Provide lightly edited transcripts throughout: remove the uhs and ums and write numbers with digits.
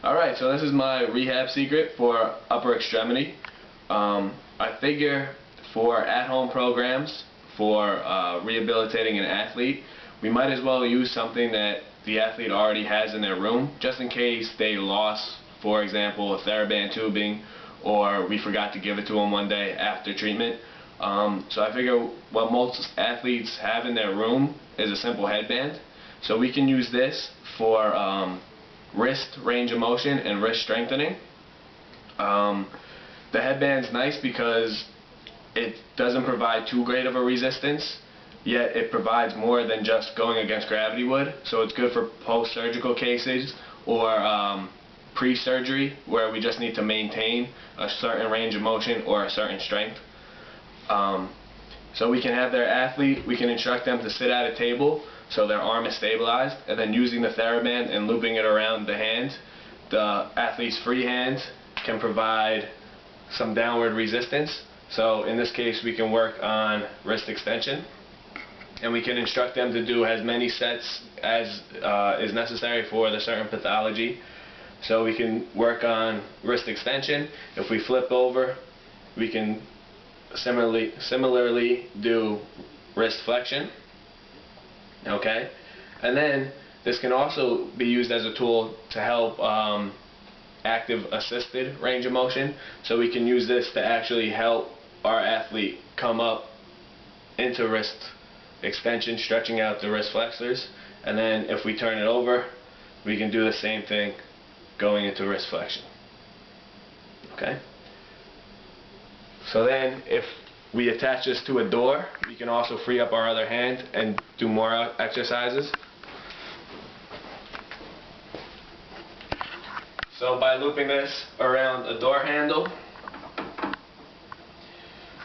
Alright, so this is my rehab secret for upper extremity. I figure for at-home programs for rehabilitating an athlete, we might as well use something that the athlete already has in their room, just in case they lost, for example, a TheraBand tubing, or we forgot to give it to them one day after treatment. So I figure what most athletes have in their room is a simple headband. So we can use this for wrist range of motion and wrist strengthening. The headband's nice because it doesn't provide too great of a resistance, yet it provides more than just going against gravity would. So it's good for post-surgical cases or pre-surgery where we just need to maintain a certain range of motion or a certain strength. So we can have their athlete, we can instruct them to sit at a table so their arm is stabilized, and then using the TheraBand and looping it around the hand, the athlete's free hand can provide some downward resistance. So in this case we can work on wrist extension, and we can instruct them to do as many sets as is necessary for the certain pathology. So we can work on wrist extension. If we flip over, we can similarly do wrist flexion. Okay, and then this can also be used as a tool to help active assisted range of motion. So we can use this to actually help our athlete come up into wrist extension, stretching out the wrist flexors, and then if we turn it over, we can do the same thing going into wrist flexion. Okay, so then if we attach this to a door, we can also free up our other hand and do more exercises. So by looping this around a door handle,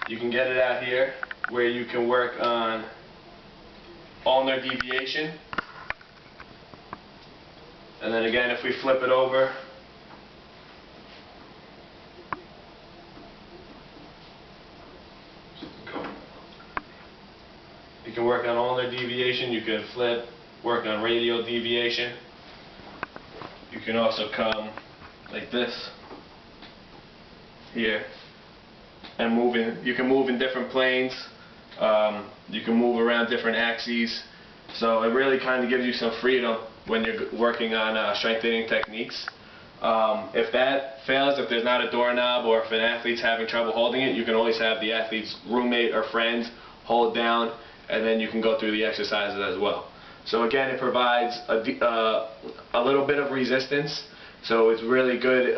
you can get it out here where you can work on ulnar deviation. And then again, if we flip it over, you can work on ulnar deviation, you can flip, work on radial deviation. You can also come like this here and you can move in different planes, you can move around different axes, so it really kind of gives you some freedom when you're working on strengthening techniques. If that fails, if there's not a doorknob or if an athlete's having trouble holding it, you can always have the athlete's roommate or friend hold down, and then you can go through the exercises as well. So again, it provides a little bit of resistance, so it's really good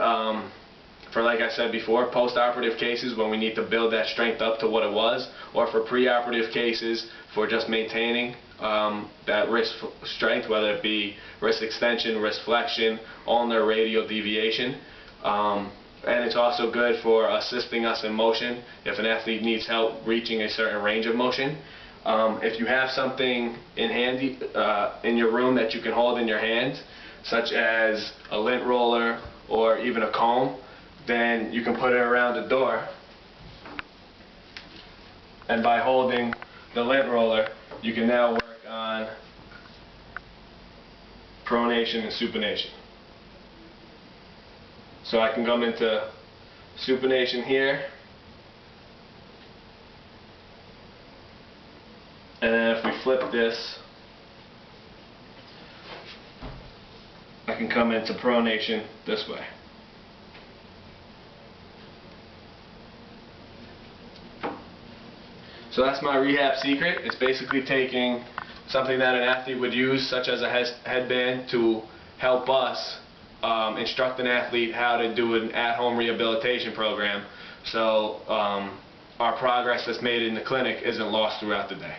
for, like I said before, post-operative cases when we need to build that strength up to what it was, or for pre-operative cases for just maintaining that wrist strength, whether it be wrist extension, wrist flexion, ulnar radial deviation. And it's also good for assisting us in motion if an athlete needs help reaching a certain range of motion. If you have something in your room that you can hold in your hand, such as a lint roller or even a comb, then you can put it around the door, and by holding the lint roller, you can now work on pronation and supination. So I can come into supination here, and then if we flip this, I can come into pronation this way. So that's my rehab secret. It's basically taking something that an athlete would use, such as a headband, to help us instruct an athlete how to do an at-home rehabilitation program, so our progress that's made in the clinic isn't lost throughout the day.